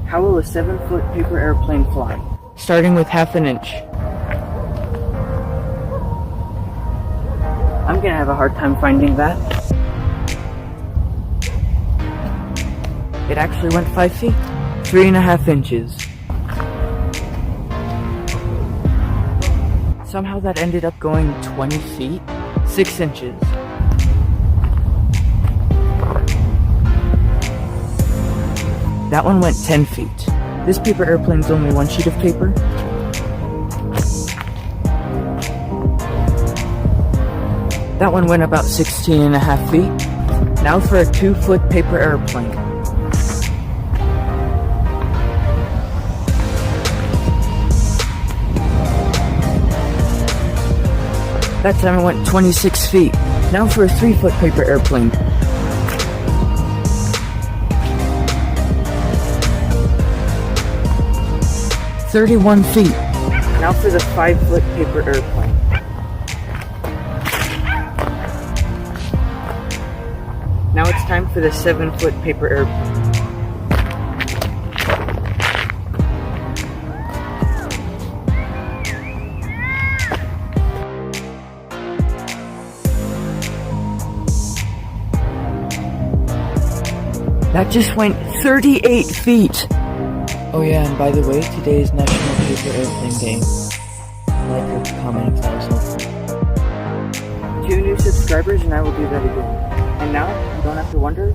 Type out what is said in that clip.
How will a 7-foot paper airplane fly? Starting with half an inch. I'm gonna have a hard time finding that. It actually went 5 feet, 3.5 inches. Somehow that ended up going 20 feet, 6 inches. That one went 10 feet. This paper airplane's only 1 sheet of paper. That one went about 16.5 feet. Now for a 2-foot paper airplane. That time it went 26 feet. Now for a 3-foot paper airplane. "31 feet. Now for the 5-foot paper airplane. Now it's time for the 7-foot paper airplane. That just went 38 feet. Oh yeah, and by the way, today is National Paper Airplane Day. Like or comment if that was helpful. 2 new subscribers and I will do that again. And now, you don't have to wonder,